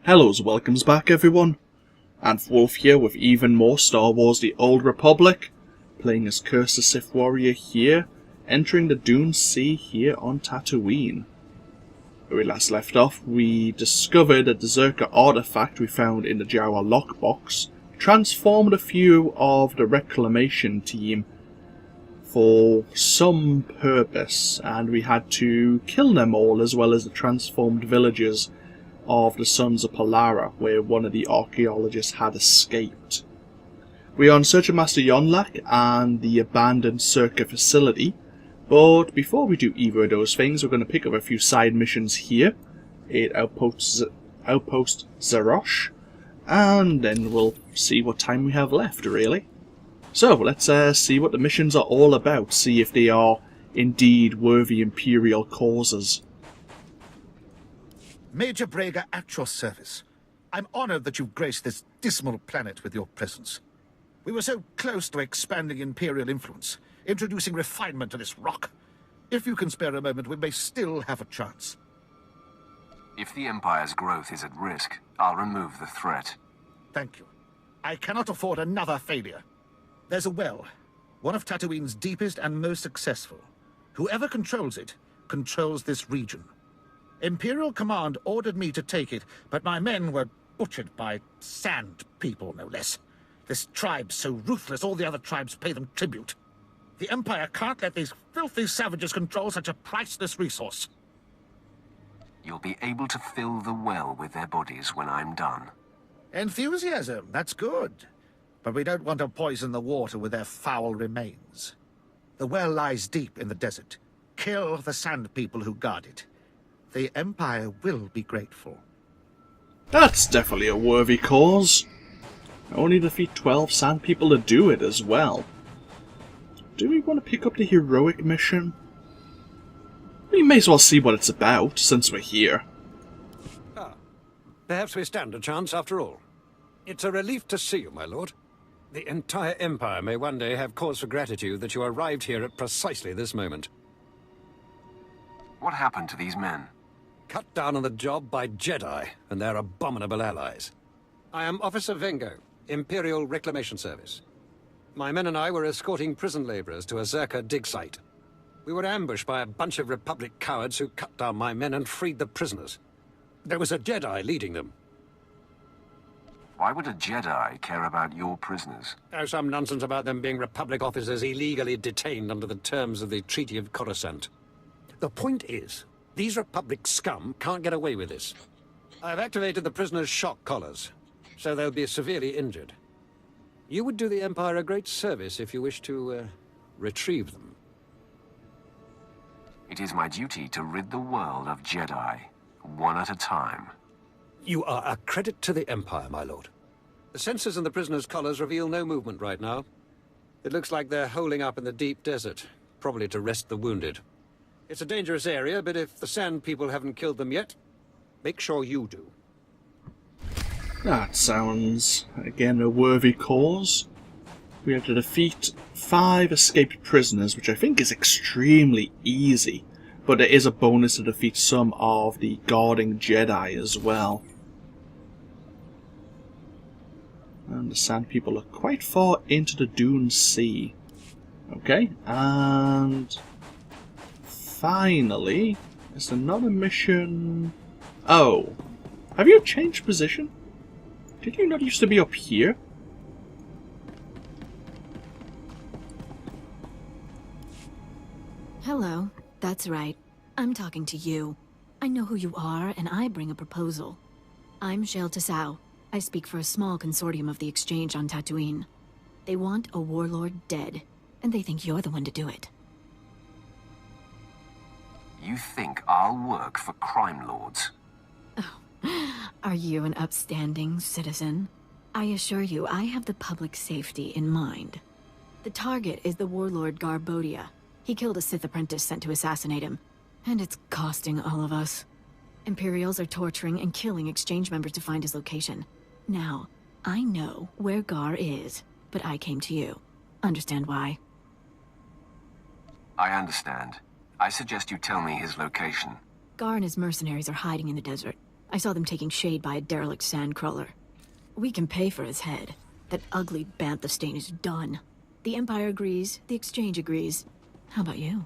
Hellos, welcomes back everyone. AnthWolf here with even more Star Wars The Old Republic, playing as Curze the Sith Warrior here, entering the Dune Sea here on Tatooine. Where we last left off, we discovered a Berserker artifact we found in the Jawa lockbox, transformed a few of the reclamation team for some purpose, and we had to kill them all as well as the transformed villagers of the Sons of Palara, where one of the archaeologists had escaped. We are in search of Master Yonlak and the abandoned Circa facility, but before we do either of those things, we're going to pick up a few side missions here at Outpost Zarosh, and then we'll see what time we have left, really. So, let's see what the missions are all about, see if they are indeed worthy Imperial causes. Major Braga at your service. I'm honored that you've graced this dismal planet with your presence. We were so close to expanding Imperial influence, introducing refinement to this rock. If you can spare a moment, we may still have a chance. If the Empire's growth is at risk, I'll remove the threat. Thank you. I cannot afford another failure. There's a well, one of Tatooine's deepest and most successful. Whoever controls it, controls this region. Imperial Command ordered me to take it, but my men were butchered by sand people, no less. This tribe's so ruthless, all the other tribes pay them tribute. The Empire can't let these filthy savages control such a priceless resource. You'll be able to fill the well with their bodies when I'm done. Enthusiasm, that's good. But we don't want to poison the water with their foul remains. The well lies deep in the desert. Kill the sand people who guard it. The Empire will be grateful. That's definitely a worthy cause. I only defeat 12 sand people to do it as well. Do we want to pick up the heroic mission? We may as well see what it's about, since we're here. Perhaps we stand a chance after all. It's a relief to see you, my lord. The entire Empire may one day have cause for gratitude that you arrived here at precisely this moment. What happened to these men? Cut down on the job by Jedi and their abominable allies. I am Officer Vengo, Imperial Reclamation Service. My men and I were escorting prison laborers to a Zerka dig site. We were ambushed by a bunch of Republic cowards who cut down my men and freed the prisoners. There was a Jedi leading them. Why would a Jedi care about your prisoners? Oh, some nonsense about them being Republic officers illegally detained under the terms of the Treaty of Coruscant. The point is, these Republic scum can't get away with this. I've activated the prisoners' shock collars, so they'll be severely injured. You would do the Empire a great service if you wish to, retrieve them. It is my duty to rid the world of Jedi, one at a time. You are a credit to the Empire, my lord. The sensors in the prisoners' collars reveal no movement right now. It looks like they're holing up in the deep desert, probably to rest the wounded. It's a dangerous area, but if the sand people haven't killed them yet, make sure you do. That sounds, again, a worthy cause. We have to defeat 5 escaped prisoners, which I think is extremely easy. But there is a bonus to defeat some of the guarding Jedi as well. And the sand people are quite far into the Dune Sea. Okay, and finally, there's another mission. Oh, have you changed position? Did you not used to be up here? Hello, that's right. I'm talking to you. I know who you are, and I bring a proposal. I'm Shael Tassau. I speak for a small consortium of the Exchange on Tatooine. They want a warlord dead, and they think you're the one to do it. You think I'll work for crime lords? Are you an upstanding citizen? I assure you, I have the public safety in mind. The target is the warlord Garbodia. He killed a Sith apprentice sent to assassinate him, and it's costing all of us. Imperials are torturing and killing Exchange members to find his location. Now, I know where Gar is, but I came to you. Understand why? I understand. I suggest you tell me his location. Gar and his mercenaries are hiding in the desert. I saw them taking shade by a derelict sandcrawler. We can pay for his head. That ugly bantha stain is done. The Empire agrees, the Exchange agrees. How about you?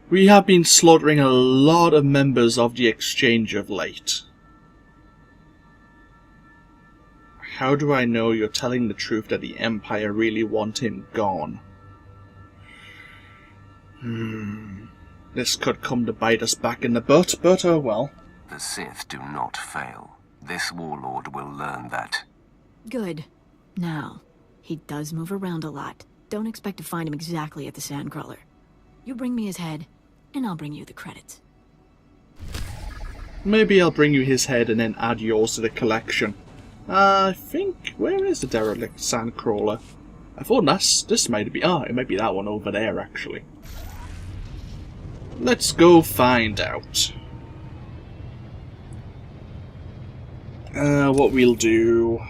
We have been slaughtering a lot of members of the Exchange of late. How do I know you're telling the truth that the Empire really want him gone? This could come to bite us back in the butt, but oh well. The Sith do not fail. This warlord will learn that. Good. Now, he does move around a lot. Don't expect to find him exactly at the sandcrawler. You bring me his head, and I'll bring you the credits. Maybe I'll bring you his head and then add yours to the collection. I think... where is the derelict sandcrawler? I thought this might be... it might be that one over there, actually. Let's go find out. What we'll do...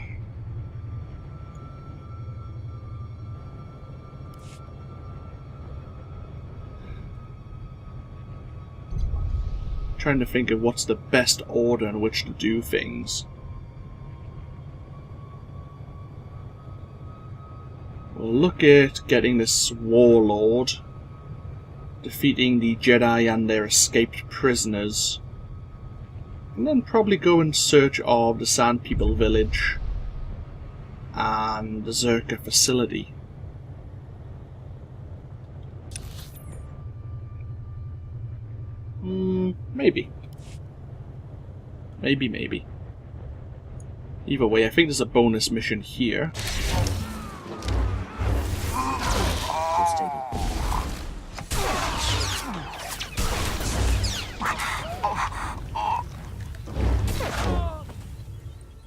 Trying to think of what's the best order in which to do things. We'll look at getting this warlord, defeating the Jedi and their escaped prisoners, and then probably go in search of the Sand People village and the Zerka facility. Maybe. Maybe. Either way, I think there's a bonus mission here.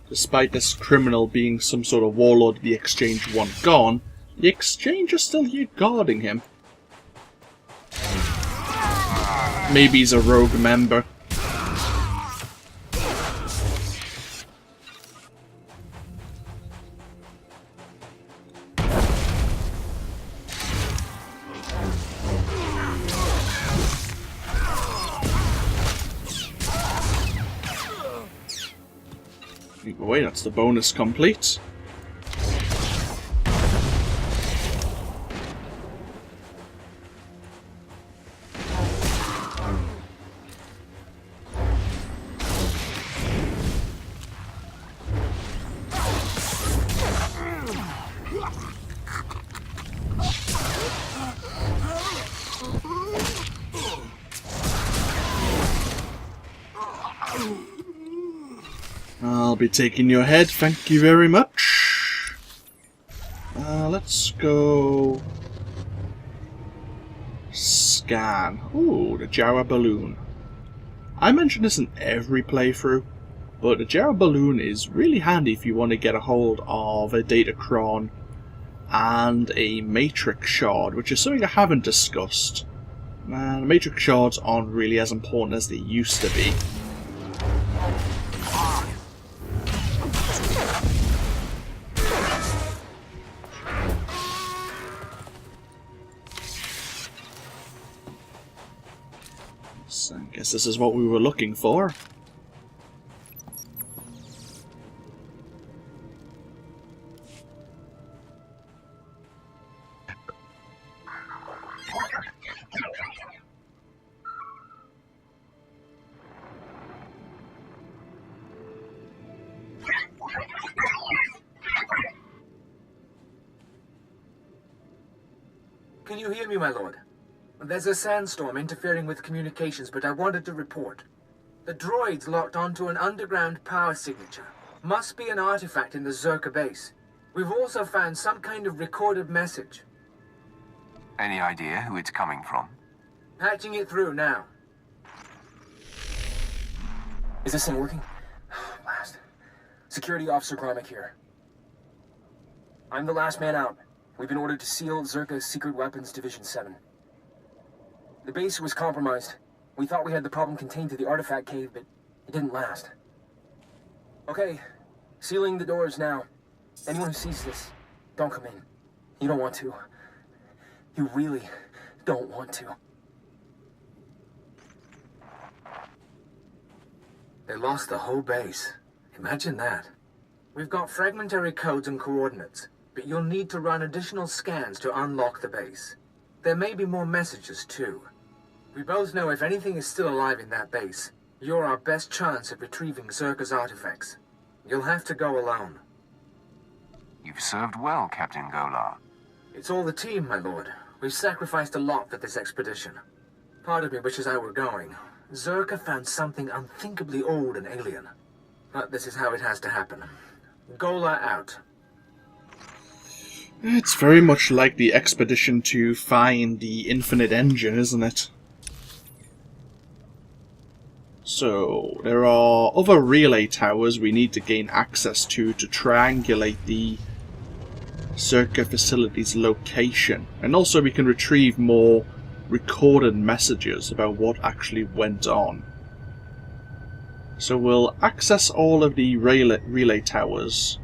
Despite this criminal being some sort of warlord of the Exchange One gone, the Exchange is still here guarding him. Maybe he's a rogue member. Either way, that's the bonus complete. I'll be taking your head, thank you very much. Let's go... scan. Ooh, the Jawa balloon. I mention this in every playthrough, but the Jawa balloon is really handy if you want to get a hold of a Datacron and a Matrix shard, which is something I haven't discussed. Man, Matrix shards aren't really as important as they used to be. So I guess this is what we were looking for. Can you hear me, my lord? There's a sandstorm interfering with communications, but I wanted to report. The droid's locked onto an underground power signature. Must be an artifact in the Zerka base. We've also found some kind of recorded message. Any idea who it's coming from? Patching it through now. Is this thing working? Last. Security Officer Gromick here. I'm the last man out. We've been ordered to seal Zerka's Secret Weapons Division 7. The base was compromised. We thought we had the problem contained to the artifact cave, but it didn't last. Okay, sealing the doors now. Anyone who sees this, don't come in. You don't want to. You really don't want to. They lost the whole base. Imagine that. We've got fragmentary codes and coordinates, but you'll need to run additional scans to unlock the base. There may be more messages, too. We both know if anything is still alive in that base, you're our best chance of retrieving Zerka's artifacts. You'll have to go alone. You've served well, Captain Golar. It's all the team, my lord. We've sacrificed a lot for this expedition. Part of me wishes I were going. Zerka found something unthinkably old and alien. But this is how it has to happen. Golar out. It's very much like the expedition to find the infinite engine, isn't it? So, there are other relay towers we need to gain access to triangulate the Zerka facility's location. And also we can retrieve more recorded messages about what actually went on. So we'll access all of the relay towers,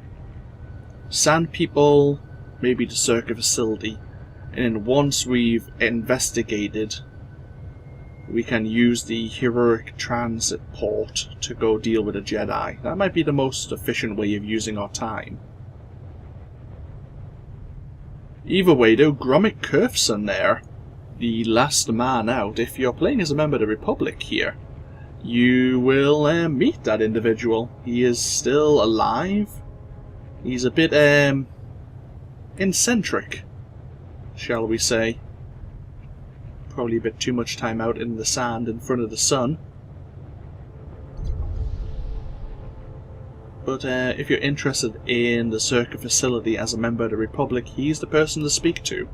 sand people, maybe the Zerka facility, and then once we've investigated, we can use the heroic transit port to go deal with a Jedi. That might be the most efficient way of using our time. Either way though, Gromit Curze there, the last man out. If you're playing as a member of the Republic here, you will meet that individual. He is still alive. He's a bit eccentric, shall we say. Probably a bit too much time out in the sand in front of the sun. But if you're interested in the Zerka facility as a member of the Republic, he's the person to speak to.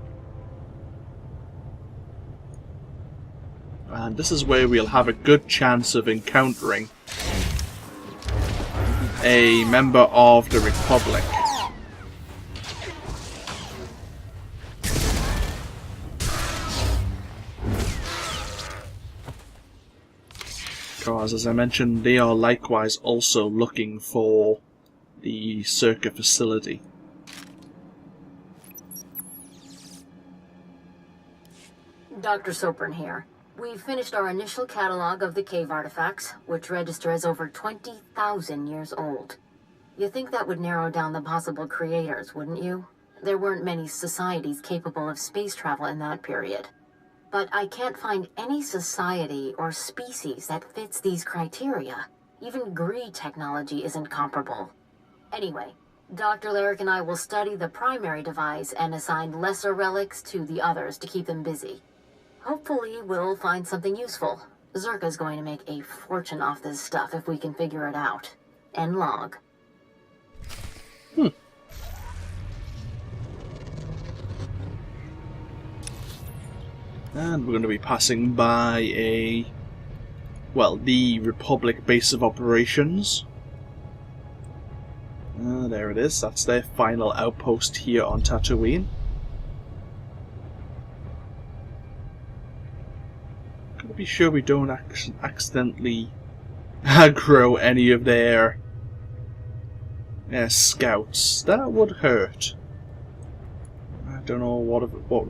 And this is where we'll have a good chance of encountering a member of the Republic. Because, as I mentioned, they are likewise also looking for the Zerka facility. Dr. Sopern here. We've finished our initial catalog of the cave artifacts, which register as over 20,000 years old. You think that would narrow down the possible creators, wouldn't you? There weren't many societies capable of space travel in that period. But I can't find any society or species that fits these criteria. Even Gree technology isn't comparable. Anyway, Dr. Larrick and I will study the primary device and assign lesser relics to the others to keep them busy. Hopefully we'll find something useful. Zerka's going to make a fortune off this stuff if we can figure it out. End log. And we're going to be passing by the Republic base of operations. There it is. That's their final outpost here on Tatooine. Gotta be sure we don't accidentally aggro any of their scouts. That would hurt. I don't know what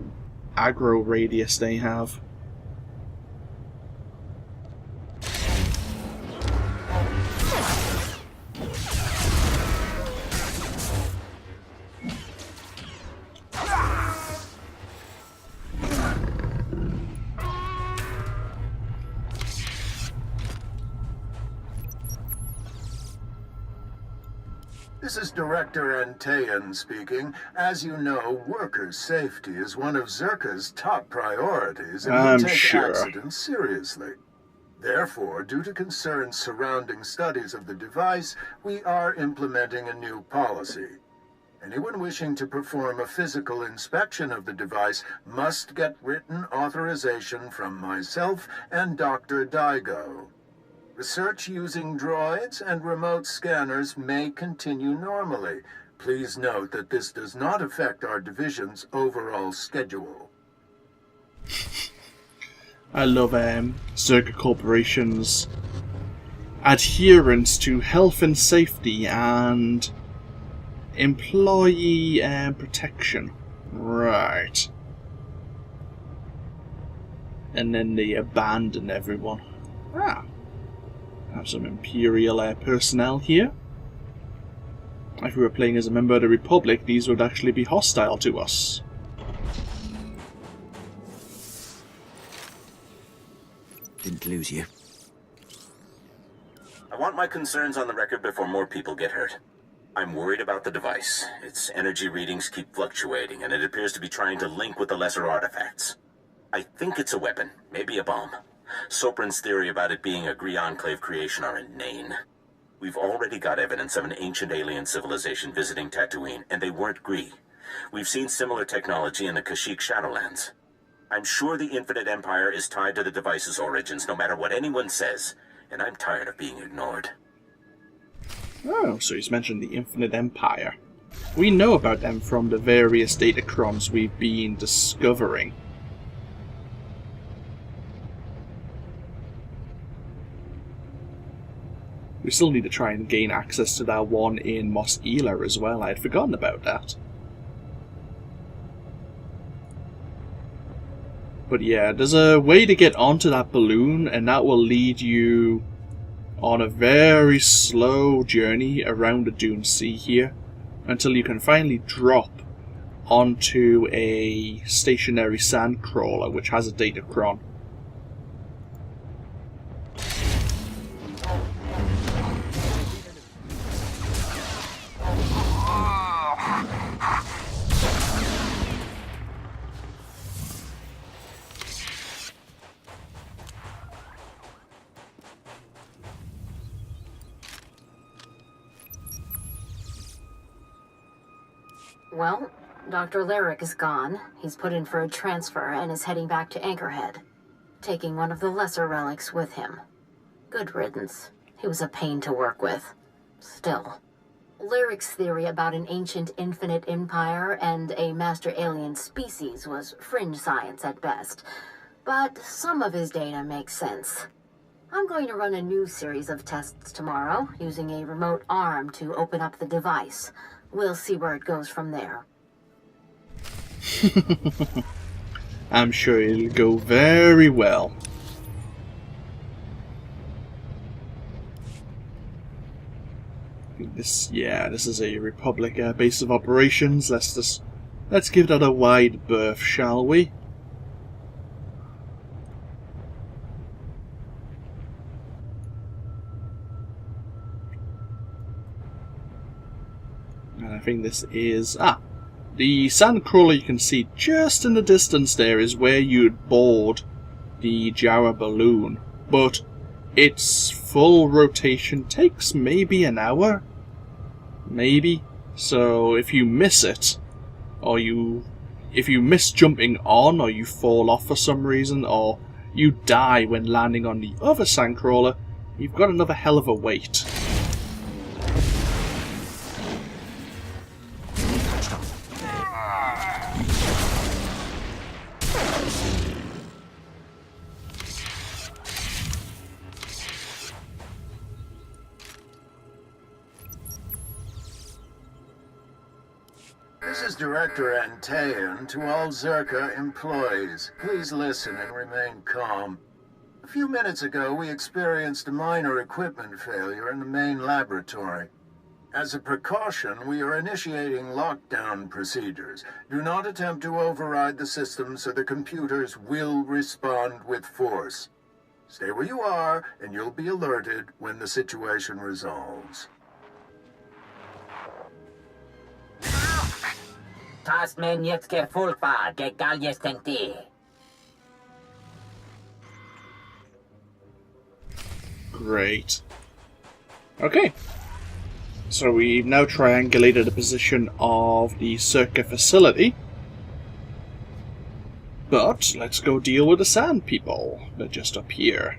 aggro radius they have. This is Director Antaean speaking. As you know, workers' safety is one of Zerka's top priorities, and we take accidents seriously. Therefore, due to concerns surrounding studies of the device, we are implementing a new policy. Anyone wishing to perform a physical inspection of the device must get written authorization from myself and Dr. Daigo. Research using droids and remote scanners may continue normally. Please note that this does not affect our division's overall schedule. I love Zerka Corporation's adherence to health and safety and employee protection. Right. And then they abandon everyone. Ah. Have some Imperial personnel here. If we were playing as a member of the Republic, these would actually be hostile to us. Didn't lose you. I want my concerns on the record before more people get hurt. I'm worried about the device. Its energy readings keep fluctuating, and it appears to be trying to link with the lesser artifacts. I think it's a weapon, maybe a bomb. Sopran's theory about it being a Gree Enclave creation are inane. We've already got evidence of an ancient alien civilization visiting Tatooine, and they weren't Gree. We've seen similar technology in the Kashyyyk Shadowlands. I'm sure the Infinite Empire is tied to the device's origins, no matter what anyone says, and I'm tired of being ignored. Oh, so he's mentioned the Infinite Empire. We know about them from the various datacrons we've been discovering. We still need to try and gain access to that one in Mos Ela as well. I had forgotten about that. But yeah, there's a way to get onto that balloon, and that will lead you on a very slow journey around the Dune Sea here, until you can finally drop onto a stationary sandcrawler which has a datacron. Well, Dr. Lyric is gone. He's put in for a transfer and is heading back to Anchorhead, taking one of the lesser relics with him. Good riddance. He was a pain to work with. Still, Lyric's theory about an ancient infinite empire and a master alien species was fringe science at best, but some of his data makes sense. I'm going to run a new series of tests tomorrow, using a remote arm to open up the device. We'll see where it goes from there. I'm sure it'll go very well. This is a Republic base of operations. Let's give that a wide berth, shall we? And I think this is... the sandcrawler you can see just in the distance there is where you'd board the Jawa balloon. But its full rotation takes maybe an hour? Maybe? So if you miss it, or if you miss jumping on, or you fall off for some reason, or you die when landing on the other sandcrawler, you've got another hell of a wait. This is Director Antaean to all Zerka employees. Please listen and remain calm. A few minutes ago, we experienced a minor equipment failure in the main laboratory. As a precaution, we are initiating lockdown procedures. Do not attempt to override the system, so the computers will respond with force. Stay where you are, and you'll be alerted when the situation resolves. Tas men jetzt gefulpa, gegal jestenti. Great. Okay. So we've now triangulated the position of the Zerka facility. But let's go deal with the sand people. They're just up here.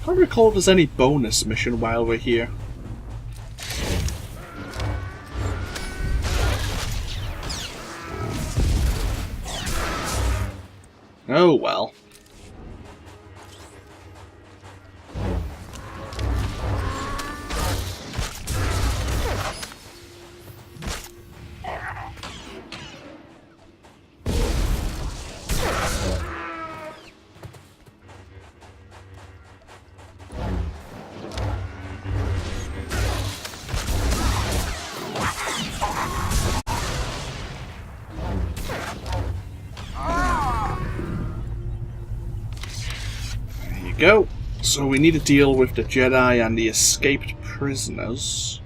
I don't recall if there's any bonus mission while we're here. Oh well. go. So we need to deal with the Jedi and the escaped prisoners.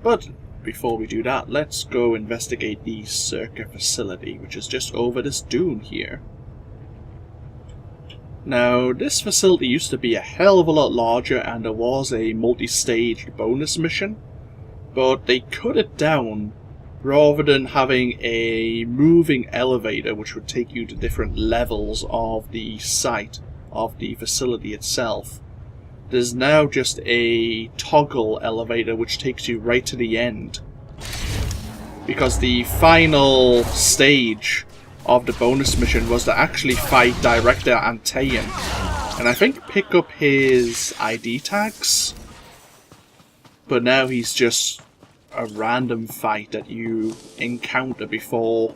But before we do that, let's go investigate the Czerka facility, which is just over this dune here. Now, this facility used to be a hell of a lot larger, and there was a multi-staged bonus mission, but they cut it down rather than having a moving elevator which would take you to different levels of the site of the facility itself. There's now just a toggle elevator which takes you right to the end. Because the final stage of the bonus mission was to actually fight Director Antaean, and I think pick up his ID tags. But now he's just a random fight that you encounter before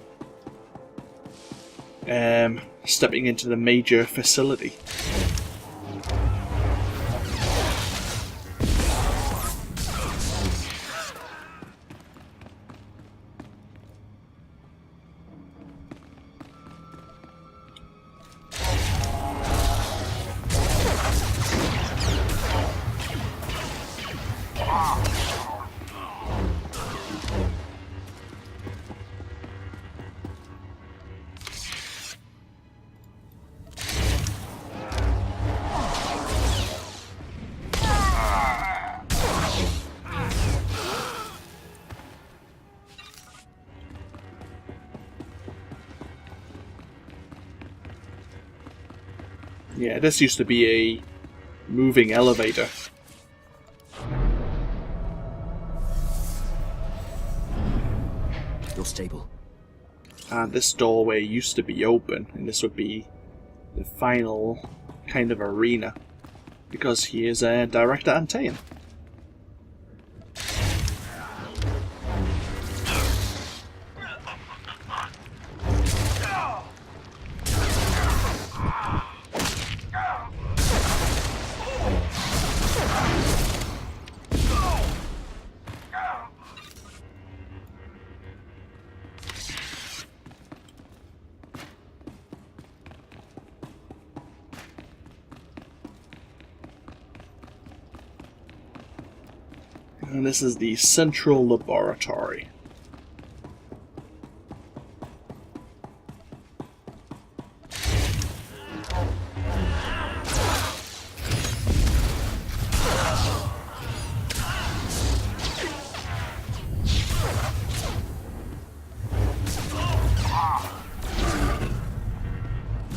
stepping into the major facility. Yeah, this used to be a moving elevator. You're stable. And this doorway used to be open, and this would be the final kind of arena. Because he is Director Antaean. And this is the central laboratory.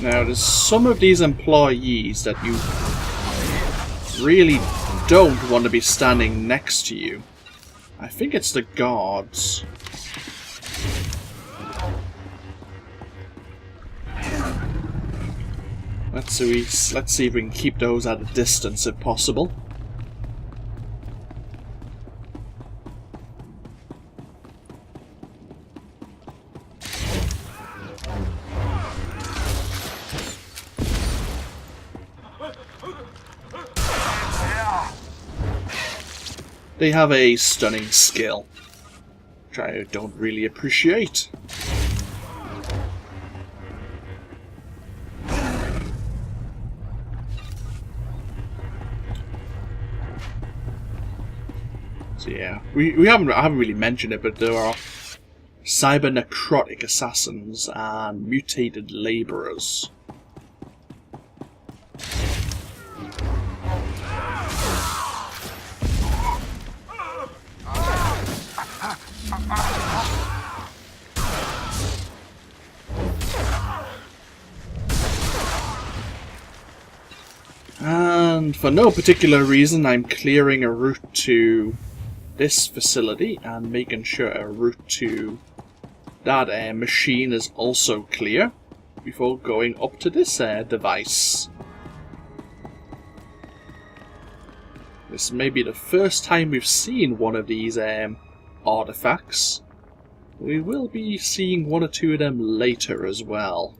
Now, there's some of these employees that you really don't want to be standing next to you. I think it's the guards. Let's see if we can keep those at a distance if possible. They have a stunning skill, which I don't really appreciate. So yeah, I haven't really mentioned it, but there are cyber-necrotic assassins and mutated laborers. And for no particular reason, I'm clearing a route to this facility and making sure a route to that machine is also clear before going up to this device. This may be the first time we've seen one of these artifacts. We will be seeing one or two of them later as well.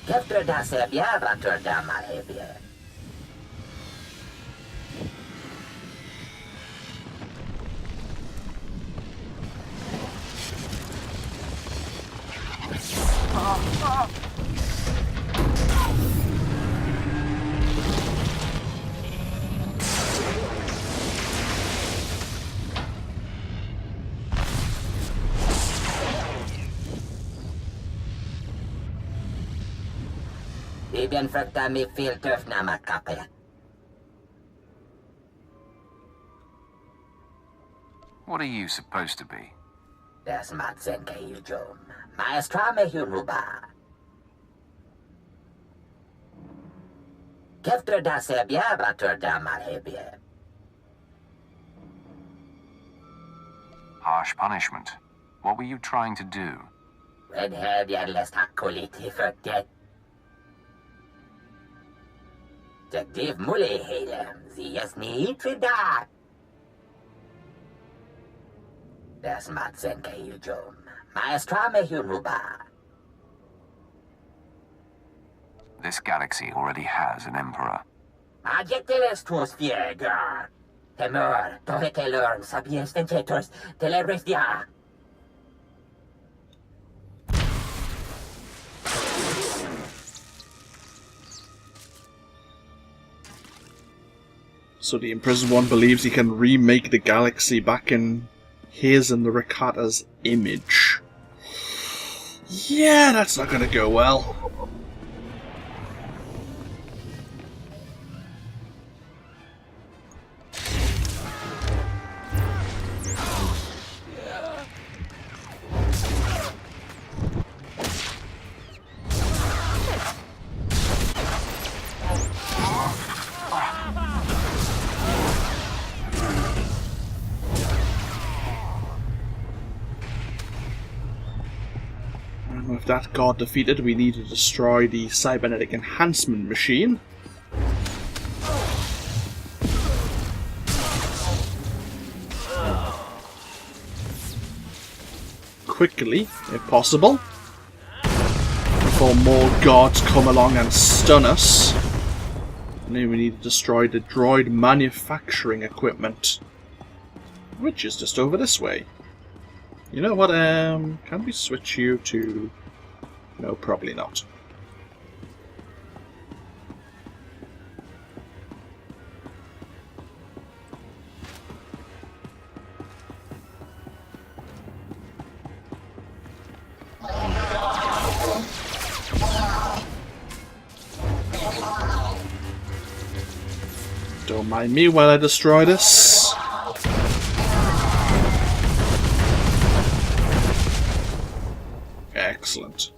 Kefter da sebia vatur da malhebie. Bibien frukta mi filter nama kape. What are you supposed to be? Das matsen keijom. Maestra me huruba. Kefter da sebia vatur da malhebie. Harsh punishment. What were you trying to do? Redhead yadlest hakuliti fruktet. Jagdiv mule helem, sie es nicht da. Das matsen keijom. Maestra me huruba. This galaxy already has an emperor. Adjectives tuos fiega. Temor, tohetelorm, sapiens tentetors, telerestia. So the Imprisoned One believes he can remake the galaxy back in his and the Rakata's image. Yeah, that's not gonna go well. With that god defeated, we need to destroy the cybernetic enhancement machine. Quickly, if possible, before more gods come along and stun us. And then we need to destroy the droid manufacturing equipment, which is just over this way. You know what, can we switch you to... No, probably not. Don't mind me while I destroy this. Excellent.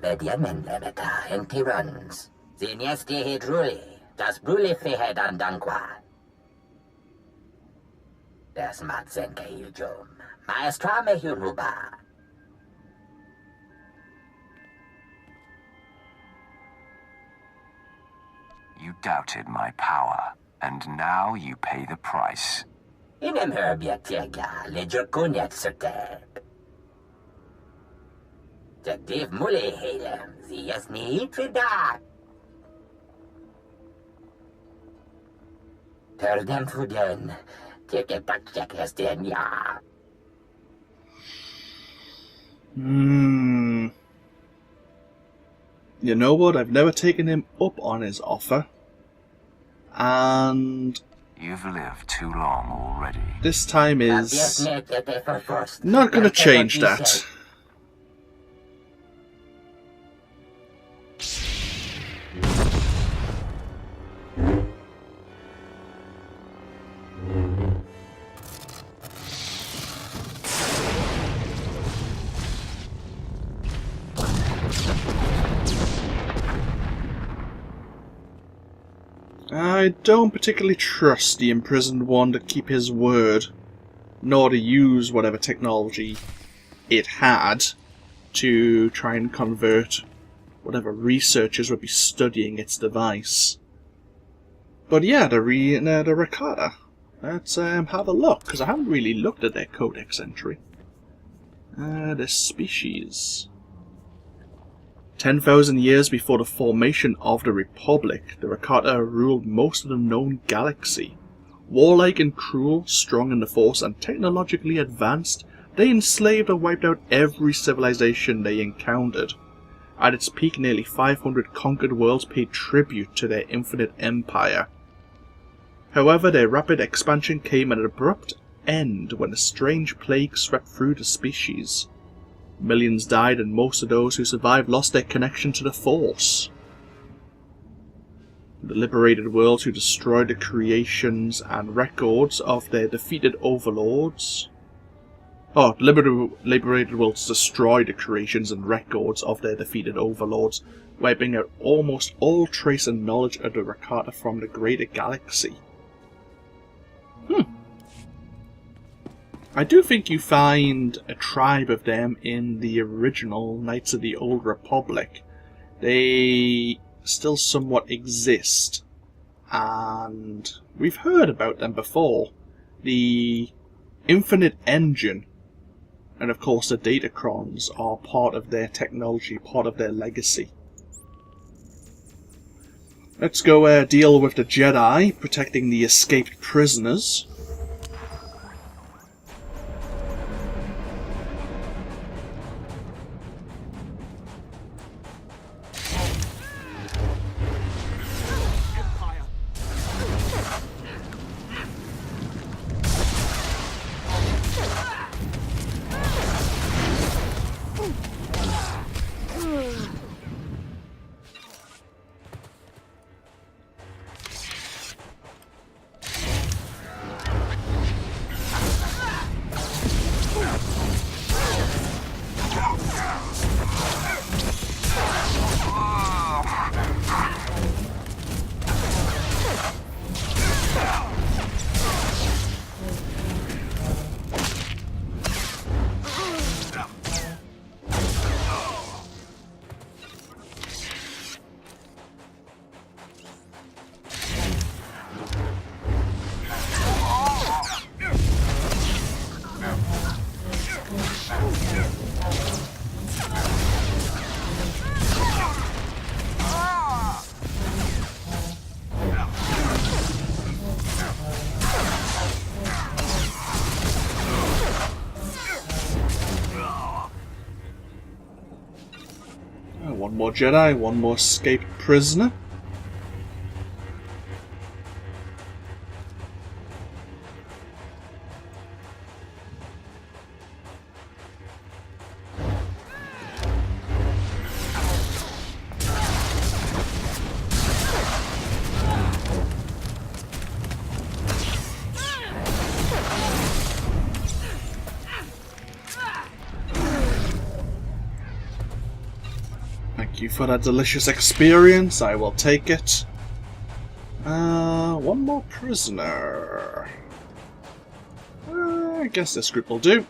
Vediamen lemeta en tirans. Zinesti hidruli, das bruli fihed andanqua. Das matsen keijom. Maestra me huruba. You doubted my power, and now you pay the price. Inem herbiatiega, ledger kunyat serteb. Jagdiv mule helem, zias ni tridak. Terdem fuden, teke takjak esten ya. You know what? I've never taken him up on his offer. And... You've lived too long already. This time is... not gonna change that. I don't particularly trust the Imprisoned One to keep his word in order to use whatever technology it had to try and convert whatever researchers would be studying its device. But yeah, the Rakata. Let's have a look, because I haven't really looked at their codex entry. The species. 10,000 years before the formation of the Republic, the Rakata ruled most of the known galaxy. Warlike and cruel, strong in the Force, and technologically advanced, they enslaved or wiped out every civilization they encountered. At its peak, nearly 500 conquered worlds paid tribute to their infinite empire. However, their rapid expansion came at an abrupt end when a strange plague swept through the species. Millions died, and most of those who survived lost their connection to the Force. The liberated worlds who destroyed the creations and records of their defeated overlords. Oh, liberated worlds destroyed the creations and records of their defeated overlords, wiping out almost all trace and knowledge of the Rakata from the greater galaxy. I do think you find a tribe of them in the original Knights of the Old Republic. They still somewhat exist, and we've heard about them before. The Infinite Engine, and of course the Datacrons, are part of their technology, part of their legacy. Let's go deal with the Jedi, protecting the escaped prisoners. One more Jedi, one more escaped prisoner. Thank you for that delicious experience. I will take it. One more prisoner. I guess this group will do.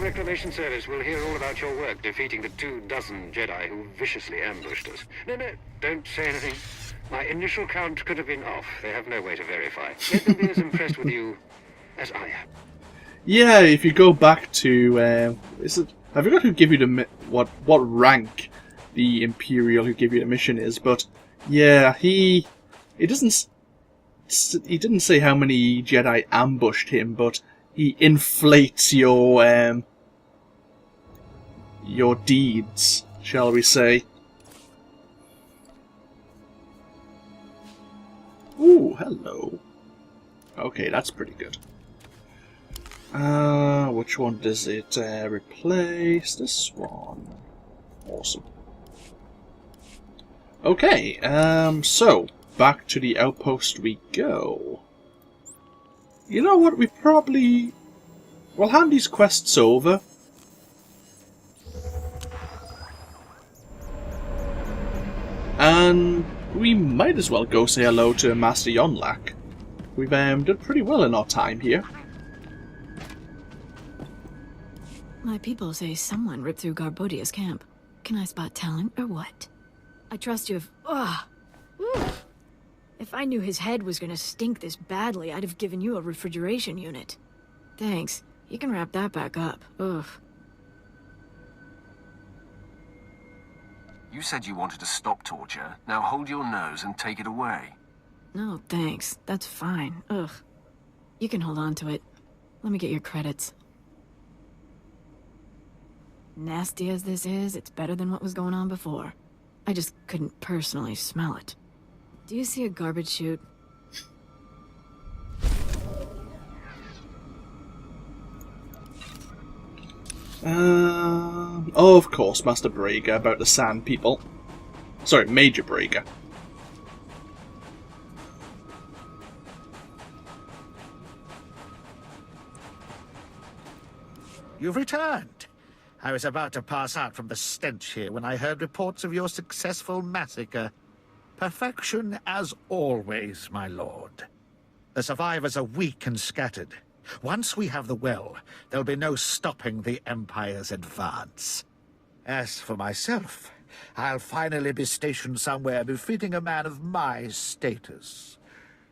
Reclamation Service will hear all about your work defeating the 24 Jedi who viciously ambushed us. No, don't say anything. My initial count could have been off. They have no way to verify. Let them be as impressed with you as I am. Yeah, if you go back to, I forgot who gave you the what rank the Imperial who gave you the mission is, but yeah, he didn't say how many Jedi ambushed him, but he inflates your deeds, shall we say. Ooh, hello. Okay, that's pretty good. Which one does it replace? This one. Awesome. Okay, so, back to the outpost we go. You know what, we'll hand these quests over. And we might as well go say hello to Master Yonlak. We've done pretty well in our time here. My people say someone ripped through Garbodia's camp. Can I spot talent or what? I trust you if... If I knew his head was gonna stink this badly, I'd have given you a refrigeration unit. Thanks. You can wrap that back up. Ugh. You said you wanted to stop torture. Now hold your nose and take it away. No, thanks. That's fine. Ugh. You can hold on to it. Let me get your credits. Nasty as this is, it's better than what was going on before. I just couldn't personally smell it. Do you see a garbage chute? Oh, of course, Master Braga about the Sand People. Sorry, Major Braga. You've returned. I was about to pass out from the stench here when I heard reports of your successful massacre. Perfection as always, my lord. The survivors are weak and scattered. Once we have the well, there'll be no stopping the Empire's advance. As for myself, I'll finally be stationed somewhere befitting a man of my status.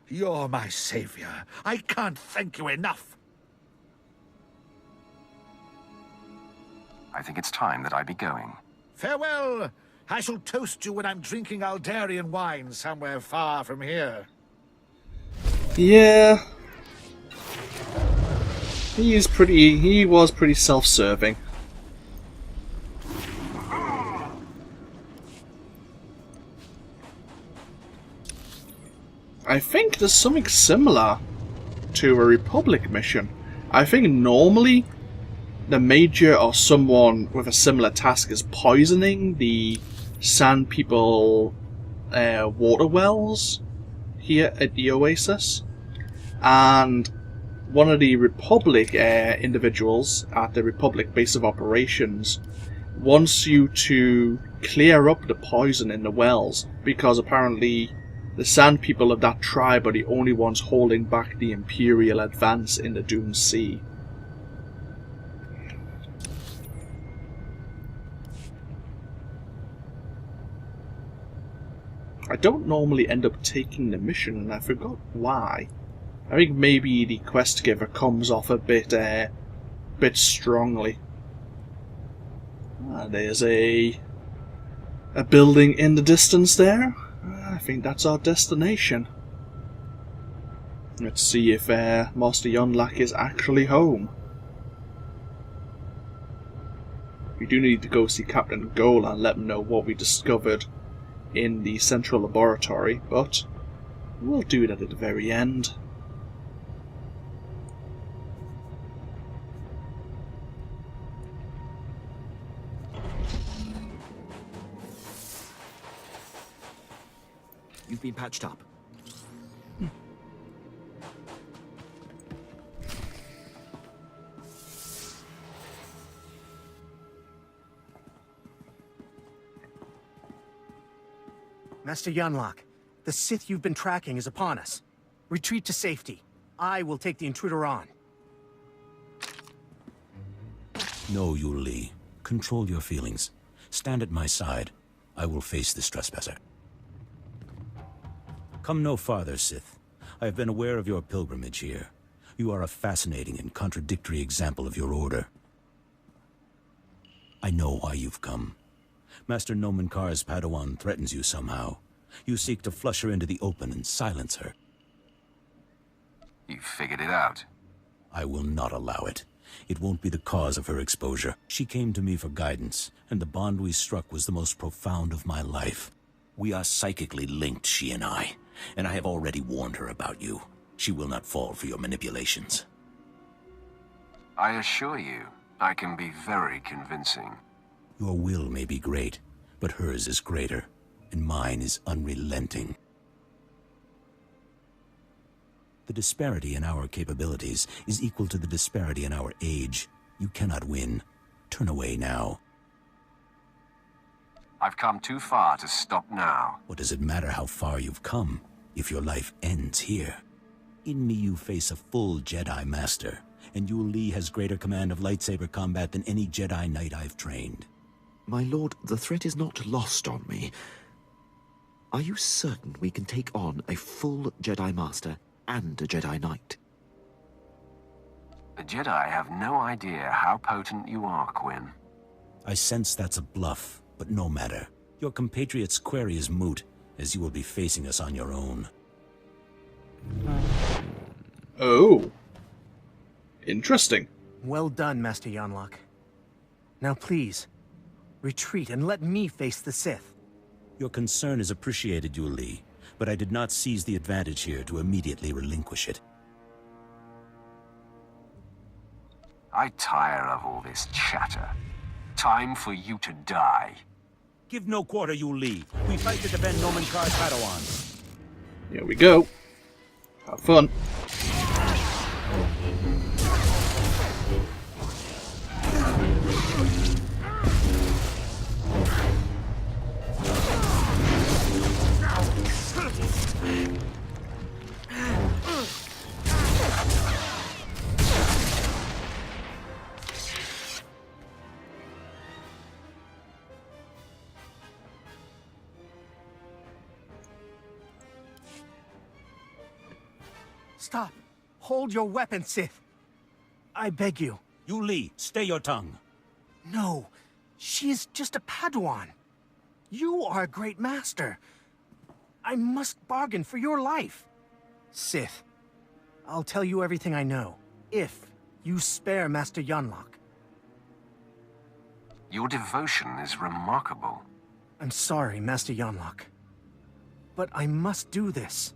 You're my savior. I can't thank you enough. I think it's time that I be going. Farewell. I shall toast you when I'm drinking Aldarian wine somewhere far from here. Yeah. He was pretty self-serving. I think there's something similar to a Republic mission. I think normally the Major or someone with a similar task is poisoning the Sand People water wells here at the Oasis, and one of the Republic individuals at the Republic base of operations wants you to clear up the poison in the wells, because apparently the Sand People of that tribe are the only ones holding back the Imperial advance in the Dune Sea. I don't normally end up taking the mission, and I forgot why. I think maybe the quest giver comes off a bit strongly. There's a building in the distance there. I think that's our destination. Let's see if Master Yonlak is actually home. We do need to go see Captain Gola and let him know what we discovered in the central laboratory, but we'll do that at the very end. You've been patched up. Master Yonlak, the Sith you've been tracking is upon us. Retreat to safety. I will take the intruder on. No, Yuli. Control your feelings. Stand at my side. I will face this trespasser. Come no farther, Sith. I have been aware of your pilgrimage here. You are a fascinating and contradictory example of your order. I know why you've come. Master Nomenkar's Padawan threatens you somehow. You seek to flush her into the open and silence her. You figured it out. I will not allow it. It won't be the cause of her exposure. She came to me for guidance, and the bond we struck was the most profound of my life. We are psychically linked, she and I have already warned her about you. She will not fall for your manipulations. I assure you, I can be very convincing. Your will may be great, but hers is greater. and mine is unrelenting. The disparity in our capabilities is equal to the disparity in our age. You cannot win. Turn away now. I've come too far to stop now. What does it matter how far you've come, if your life ends here? In me you face a full Jedi Master, and Yul Lee has greater command of lightsaber combat than any Jedi Knight I've trained. My lord, the threat is not lost on me. Are you certain we can take on a full Jedi Master and a Jedi Knight? The Jedi have no idea how potent you are, Quinn. I sense that's a bluff, but no matter. Your compatriot's query is moot, as you will be facing us on your own. Oh. Interesting. Well done, Master Yanlock. Now please, retreat and let me face the Sith. Your concern is appreciated, Yul Lee, but I did not seize the advantage here to immediately relinquish it. I tire of all this chatter. Time for you to die. Give no quarter, Yul Lee. We fight to defend Nomen Karr's Padawan. Here we go. Have fun. Stop! Hold your weapon, Sith! I beg you. Yul Lee, stay your tongue. No, she is just a Padawan. You are a great master. I must bargain for your life. Sith, I'll tell you everything I know, if you spare Master Yanlock. Your devotion is remarkable. I'm sorry, Master Yanlock. But I must do this.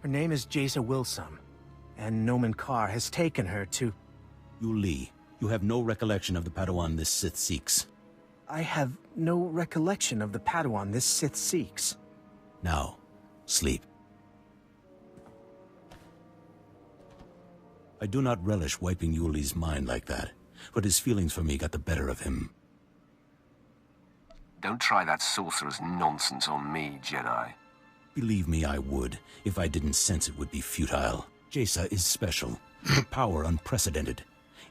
Her name is Jaisa Wilsum, and Nomen Karr has taken her to... Yul Lee, you have no recollection of the Padawan this Sith seeks. I have no recollection of the Padawan this Sith seeks. Now, sleep. I do not relish wiping Yul Lee's mind like that, but his feelings for me got the better of him. Don't try that sorcerer's nonsense on me, Jedi. Believe me, I would, if I didn't sense it would be futile. Jaisa is special, her power unprecedented.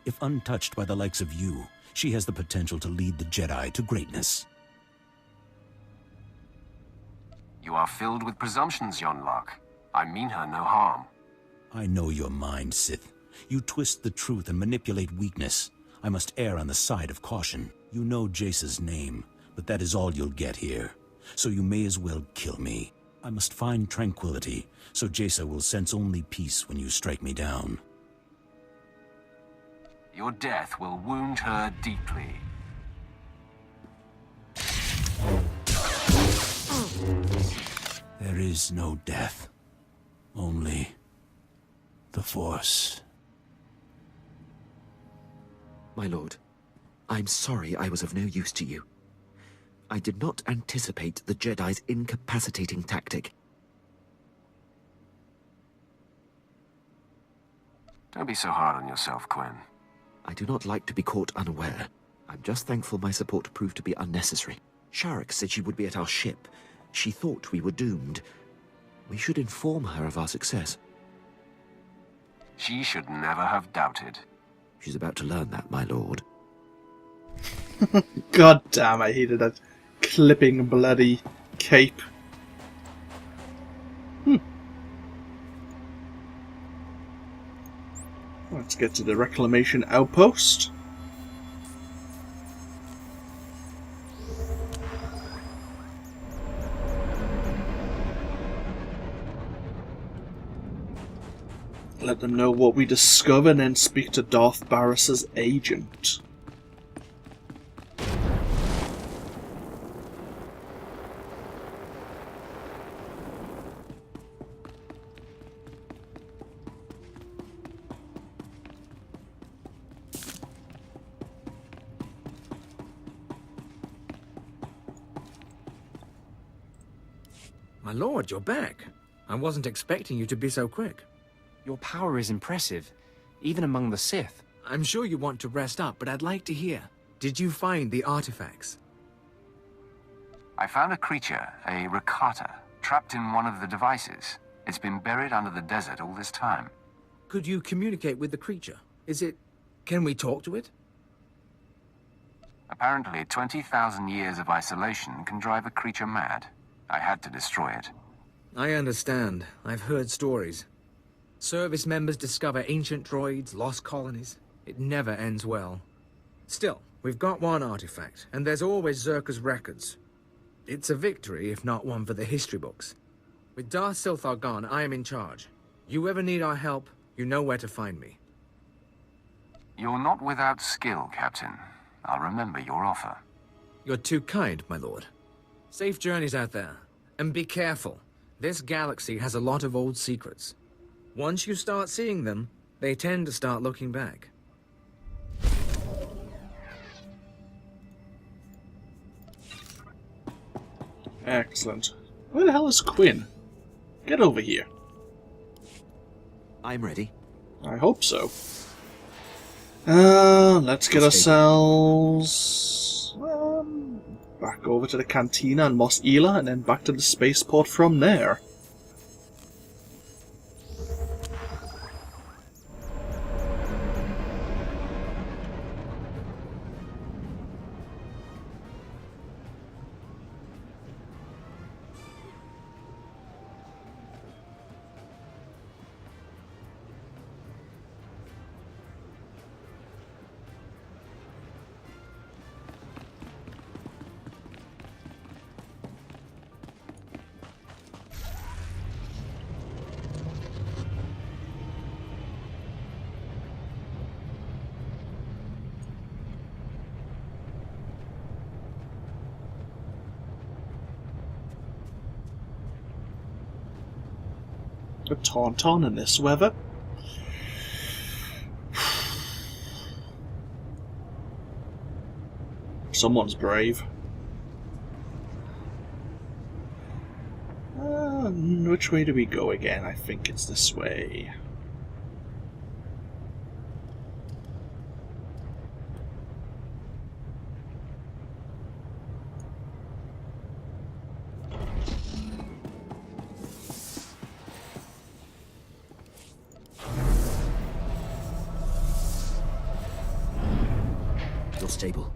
If untouched by the likes of you, she has the potential to lead the Jedi to greatness. You are filled with presumptions, Yanlock. I mean her no harm. I know your mind, Sith. You twist the truth and manipulate weakness. I must err on the side of caution. You know Jaisa's name, but that is all you'll get here. So you may as well kill me. I must find tranquility, so Jaisa will sense only peace when you strike me down. Your death will wound her deeply. There is no death. Only the Force. My lord, I'm sorry I was of no use to you. I did not anticipate the Jedi's incapacitating tactic. Don't be so hard on yourself, Quinn. I do not like to be caught unaware. I'm just thankful my support proved to be unnecessary. Sharek said she would be at our ship. She thought we were doomed. We should inform her of our success. She should never have doubted. She's about to learn that, my lord. God damn, I hated that clipping bloody cape. Let's get to the reclamation outpost. Let them know what we discover and then speak to Darth Barris's agent. My lord, you're back. I wasn't expecting you to be so quick. Your power is impressive, even among the Sith. I'm sure you want to rest up, but I'd like to hear. Did you find the artifacts? I found a creature, a Rakata, trapped in one of the devices. It's been buried under the desert all this time. Could you communicate with the creature? Can we talk to it? Apparently, 20,000 years of isolation can drive a creature mad. I had to destroy it. I understand. I've heard stories. Service members discover ancient droids, lost colonies. It never ends well. Still, we've got one artifact, and there's always Zerka's records. It's a victory, if not one for the history books. With Darth SWTOR gone, I am in charge. You ever need our help, you know where to find me. You're not without skill, Captain. I'll remember your offer. You're too kind, my lord. Safe journeys out there. And be careful. This galaxy has a lot of old secrets. Once you start seeing them, they tend to start looking back. Excellent. Where the hell is Quinn? Get over here. I'm ready. I hope so. Let's get ourselves back over to the cantina and Mos Ela, and then back to the spaceport from there. A tauntaun in this weather. Someone's brave. Which way do we go again? I think it's this way. Stable.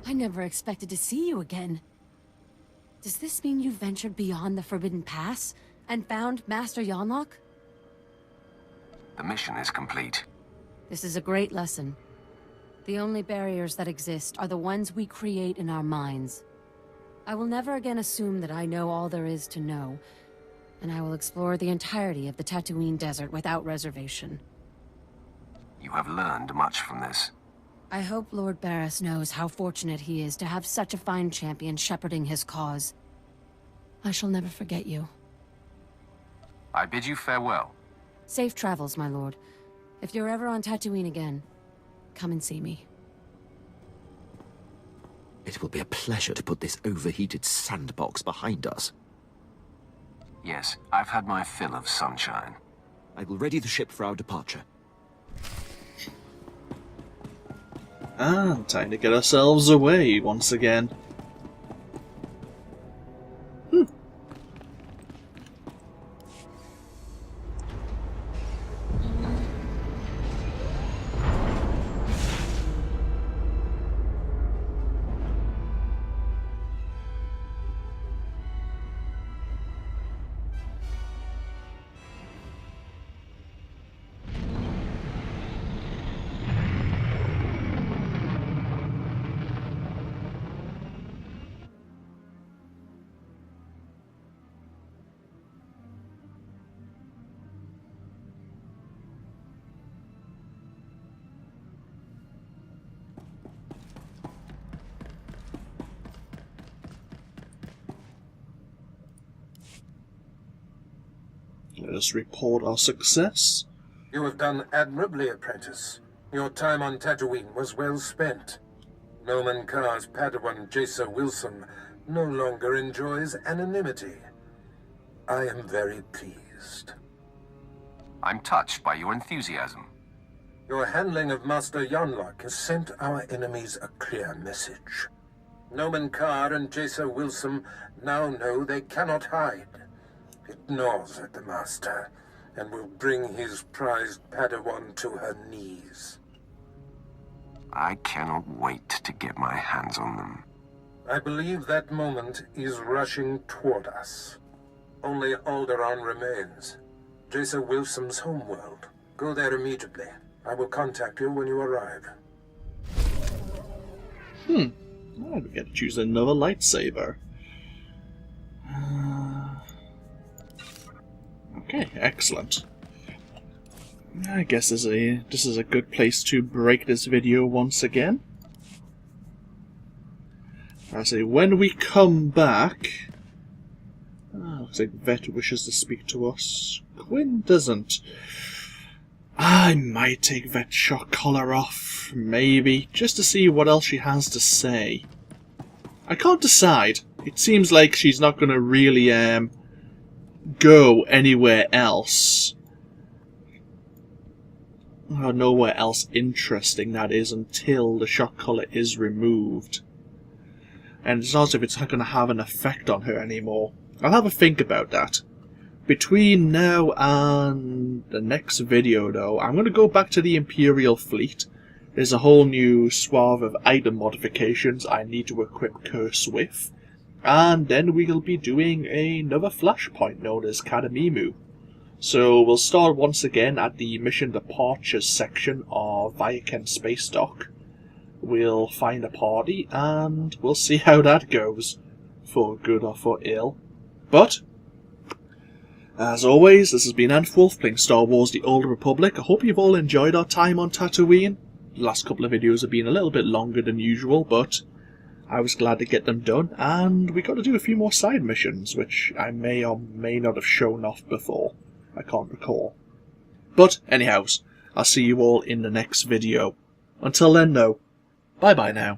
I never expected to see you again. Does this mean you ventured beyond the Forbidden Pass and found Master Yonlock? The mission is complete. This is a great lesson. The only barriers that exist are the ones we create in our minds. I will never again assume that I know all there is to know, and I will explore the entirety of the Tatooine desert without reservation. You have learned much from this. I hope Lord Barris knows how fortunate he is to have such a fine champion shepherding his cause. I shall never forget you. I bid you farewell. Safe travels, my lord. If you're ever on Tatooine again, come and see me. It will be a pleasure to put this overheated sandbox behind us. Yes, I've had my fill of sunshine. I will ready the ship for our departure. Time to get ourselves away once again. Let us report our success. You have done admirably, apprentice. Your time on Tatooine was well spent. Nomen Karr's Padawan Jace Wilson no longer enjoys anonymity. I am very pleased. I'm touched by your enthusiasm. Your handling of Master Yonlock has sent our enemies a clear message. Nomen Karr and Jace Wilson now know they cannot hide. It gnaws at the Master, and will bring his prized Padawan to her knees. I cannot wait to get my hands on them. I believe that moment is rushing toward us. Only Alderaan remains. Jace Wilson's homeworld. Go there immediately. I will contact you when you arrive. Oh, we get to choose another lightsaber. Okay, excellent. I guess this is a good place to break this video once again. I say, when we come back... looks like Vet wishes to speak to us. Quinn doesn't. I might take Vet's shock collar off, maybe, just to see what else she has to say. I can't decide. It seems like she's not going to really go anywhere else. Or nowhere else interesting, that is, until the shock collar is removed. And it's not as if it's not going to have an effect on her anymore. I'll have a think about that. Between now and the next video, though, I'm going to go back to the Imperial fleet. There's a whole new swath of item modifications I need to equip Curze with. And then we'll be doing another flashpoint known as Kadamimu. So we'll start once again at the mission departures section of Viaken Space Dock. We'll find a party and we'll see how that goes, for good or for ill. But, as always, this has been AnthWolf playing Star Wars The Old Republic. I hope you've all enjoyed our time on Tatooine. The last couple of videos have been a little bit longer than usual, but I was glad to get them done, and we got to do a few more side missions, which I may or may not have shown off before. I can't recall. But, anyhows, I'll see you all in the next video. Until then, though, bye-bye now.